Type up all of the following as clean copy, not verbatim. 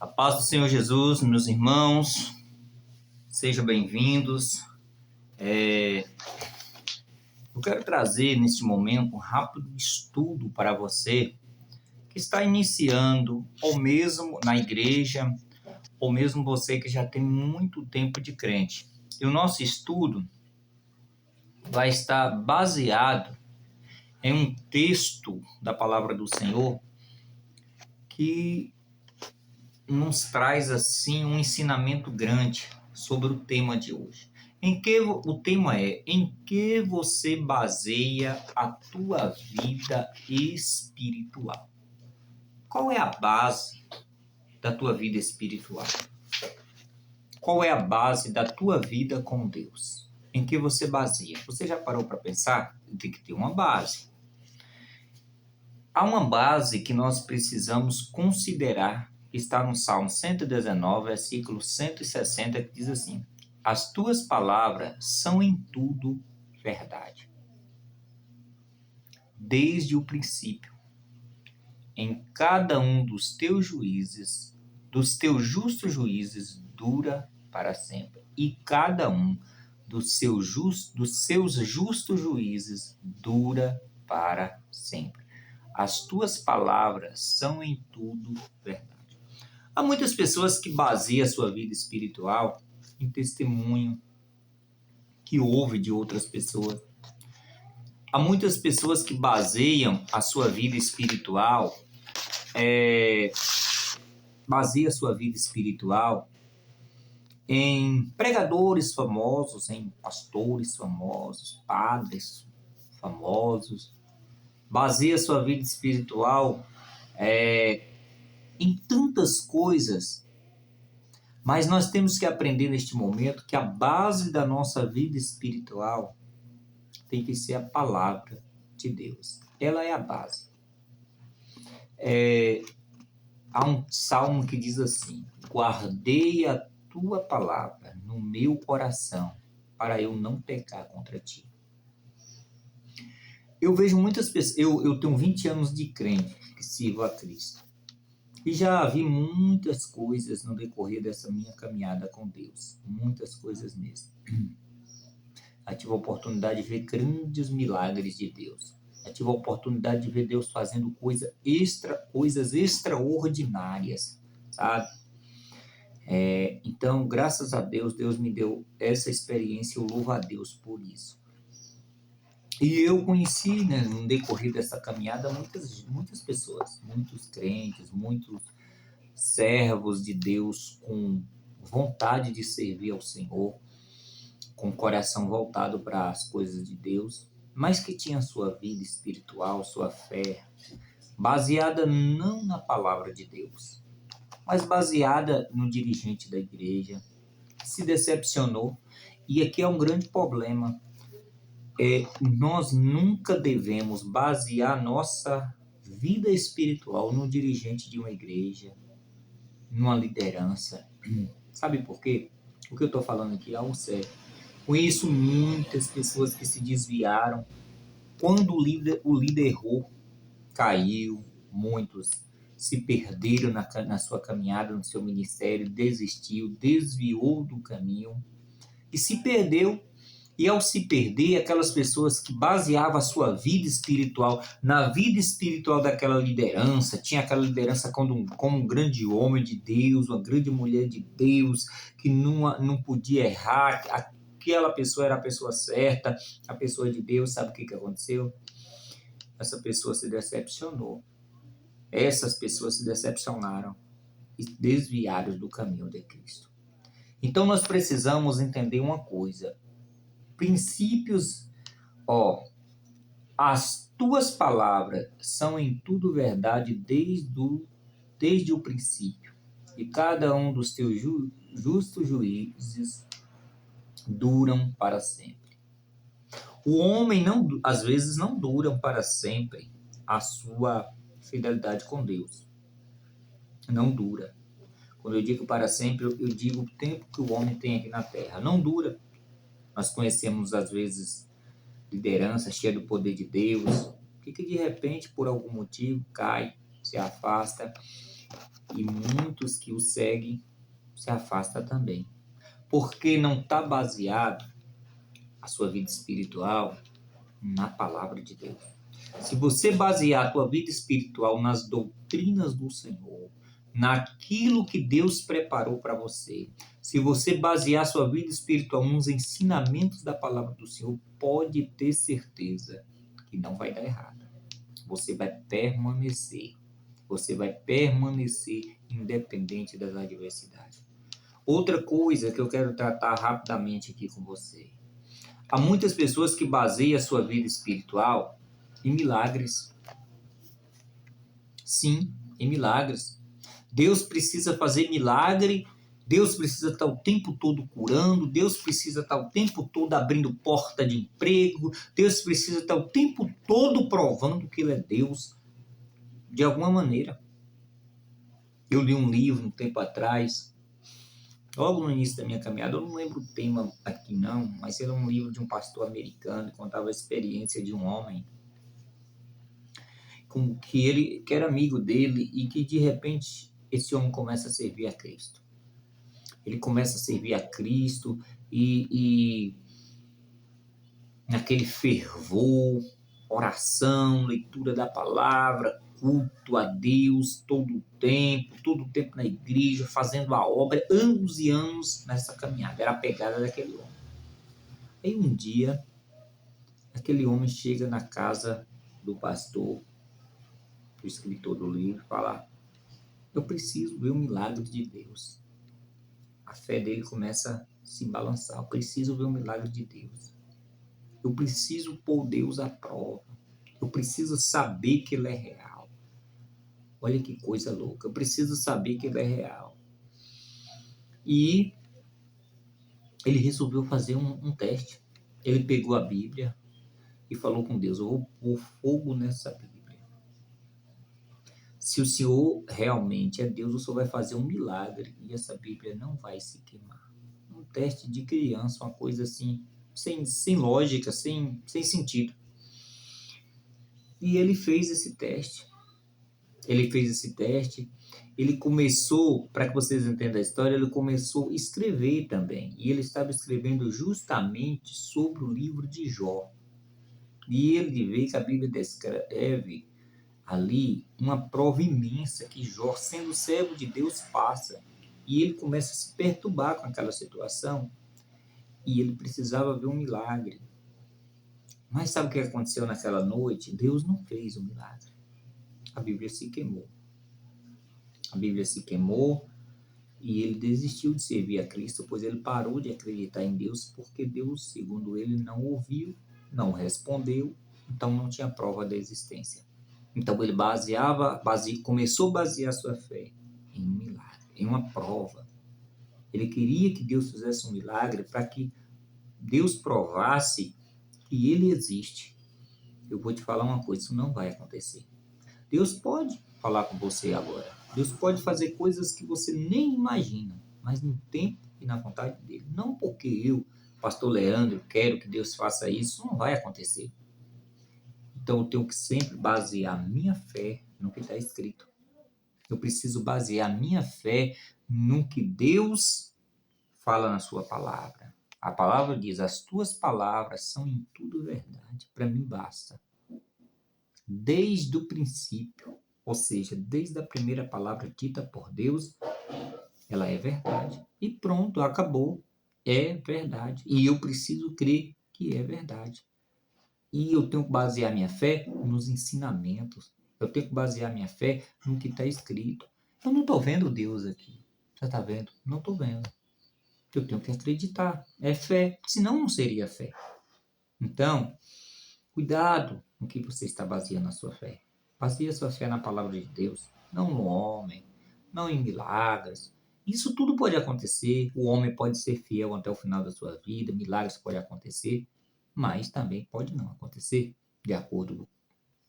A paz do Senhor Jesus, meus irmãos, sejam bem-vindos. Eu quero trazer neste momento um rápido estudo para você que está iniciando, ou mesmo na igreja, ou mesmo você que já tem muito tempo de crente. E o nosso estudo vai estar baseado em um texto da palavra do Senhor que nos traz assim um ensinamento grande sobre o tema de hoje. O tema é: em que você baseia a tua vida espiritual? Qual é a base da tua vida espiritual? Qual é a base da tua vida com Deus? Em que você baseia? Você já parou para pensar? Tem que ter uma base. Há uma base que nós precisamos considerar, que está no Salmo 119, versículo 160, que diz assim: as tuas palavras são em tudo verdade. Desde o princípio, em cada um dos teus juízes, dos teus justos juízes, dura para sempre. E cada um dos seus justos juízes dura para sempre. As tuas palavras são em tudo verdade. Há muitas pessoas que baseiam a sua vida espiritual em testemunho que ouve de outras pessoas. Há muitas pessoas que baseiam a sua vida espiritual, em pregadores famosos, em pastores famosos, padres famosos. Baseia a sua vida espiritual em tantas coisas, mas nós temos que aprender neste momento que a base da nossa vida espiritual tem que ser a palavra de Deus. Ela é a base. Há um salmo que diz assim: guardei a tua palavra no meu coração para eu não pecar contra ti. Eu vejo muitas pessoas, eu tenho 20 anos de crente que sirvo a Cristo. E já vi muitas coisas no decorrer dessa minha caminhada com Deus. Muitas coisas mesmo. Eu tive a oportunidade de ver grandes milagres de Deus. Eu tive a oportunidade de ver Deus fazendo coisas extraordinárias, sabe? Então, graças a Deus, Deus me deu essa experiência e eu louvo a Deus por isso. E eu conheci, no decorrer dessa caminhada, muitas pessoas, muitos crentes, muitos servos de Deus com vontade de servir ao Senhor, com o coração voltado para as coisas de Deus, mas que tinha sua vida espiritual, sua fé, baseada não na palavra de Deus, mas baseada no dirigente da igreja, que se decepcionou. E aqui é um grande problema. Nós nunca devemos basear nossa vida espiritual no dirigente de uma igreja, numa liderança. Sabe por quê? O que eu estou falando aqui é algo sério. Conheço muitas pessoas que se desviaram quando o líder errou, caiu. Muitos se perderam na sua caminhada, no seu ministério, desistiu, desviou do caminho e se perdeu. E ao se perder, aquelas pessoas que baseavam a sua vida espiritual na vida espiritual daquela liderança, tinha aquela liderança como um grande homem de Deus, uma grande mulher de Deus, que não podia errar, aquela pessoa era a pessoa certa, a pessoa de Deus. Sabe o que aconteceu? Essa pessoa se decepcionou. Essas pessoas se decepcionaram e desviaram do caminho de Cristo. Então nós precisamos entender uma coisa. Princípios, as tuas palavras são em tudo verdade desde o princípio, e cada um dos teus justos juízes duram para sempre. O homem às vezes não dura para sempre a sua fidelidade com Deus. Não dura. Quando eu digo para sempre, eu digo o tempo que o homem tem aqui na terra. Não dura. Nós conhecemos, às vezes, liderança cheia do poder de Deus, que de repente, por algum motivo, cai, se afasta. e muitos que o seguem se afastam também, porque não está baseado a sua vida espiritual na palavra de Deus. Se você basear a tua vida espiritual nas doutrinas do Senhor, naquilo que Deus preparou para você, se você basear a sua vida espiritual nos ensinamentos da palavra do Senhor, pode ter certeza que não vai dar errado. Você vai permanecer. Você vai permanecer independente das adversidades. Outra coisa que eu quero tratar rapidamente aqui com você. Há muitas pessoas que baseiam a sua vida espiritual em milagres. Sim, em milagres. Deus precisa fazer milagre, Deus precisa estar o tempo todo curando, Deus precisa estar o tempo todo abrindo porta de emprego, Deus precisa estar o tempo todo provando que Ele é Deus, de alguma maneira. Eu li um livro um tempo atrás, logo no início da minha caminhada, eu não lembro o tema aqui não, mas era um livro de um pastor americano que contava a experiência de um homem com que era amigo dele e que de repente esse homem começa a servir a Cristo. Ele começa a servir a Cristo e naquele fervor, oração, leitura da palavra, culto a Deus todo o tempo na igreja, fazendo a obra, anos e anos nessa caminhada. Era a pegada daquele homem. Aí um dia, aquele homem chega na casa do pastor, do escritor do livro, e fala: eu preciso ver o milagre de Deus. A fé dele começa a se balançar. Eu preciso ver o milagre de Deus. Eu preciso pôr Deus à prova. Eu preciso saber que Ele é real. Olha que coisa louca. Eu preciso saber que Ele é real. E ele resolveu fazer um teste. Ele pegou a Bíblia e falou com Deus: eu vou pôr fogo nessa Bíblia. Se o Senhor realmente é Deus, o Senhor vai fazer um milagre e essa Bíblia não vai se queimar. Um teste de criança, uma coisa assim, sem lógica, sem sentido. E ele fez esse teste. Ele começou, para que vocês entendam a história, ele começou a escrever também. E ele estava escrevendo justamente sobre o livro de Jó. E ele vê que a Bíblia descreve ali uma prova imensa que Jó, sendo servo de Deus, passa. E ele começa a se perturbar com aquela situação. E ele precisava ver um milagre. Mas sabe o que aconteceu naquela noite? Deus não fez o milagre. A Bíblia se queimou. A Bíblia se queimou e ele desistiu de servir a Cristo, pois ele parou de acreditar em Deus, porque Deus, segundo ele, não ouviu, não respondeu, então não tinha prova da existência. Então ele começou a basear sua fé em um milagre, em uma prova. Ele queria que Deus fizesse um milagre para que Deus provasse que ele existe. Eu vou te falar uma coisa, isso não vai acontecer. Deus pode falar com você agora. Deus pode fazer coisas que você nem imagina, mas no tempo e na vontade dele. Não porque eu, pastor Leandro, quero que Deus faça isso, não vai acontecer. Então eu tenho que sempre basear a minha fé no que está escrito. Eu preciso basear a minha fé no que Deus fala na sua palavra. A palavra diz: as tuas palavras são em tudo verdade. Para mim basta. Desde o princípio, ou seja, desde a primeira palavra dita por Deus, ela é verdade. E pronto, acabou. É verdade. E eu preciso crer que é verdade. E eu tenho que basear minha fé nos ensinamentos. Eu tenho que basear minha fé no que está escrito. Eu não estou vendo Deus aqui. Você está vendo? Não estou vendo. Eu tenho que acreditar. É fé. Senão não seria fé. Então, cuidado no que você está baseando a sua fé. Baseie a sua fé na palavra de Deus, não no homem, não em milagres. Isso tudo pode acontecer. O homem pode ser fiel até o final da sua vida, milagres podem acontecer, mas também pode não acontecer, de acordo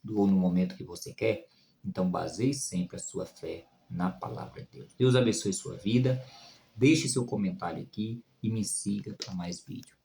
ou no momento que você quer. Então, baseie sempre a sua fé na palavra de Deus. Deus abençoe sua vida. Deixe seu comentário aqui e me siga para mais vídeos.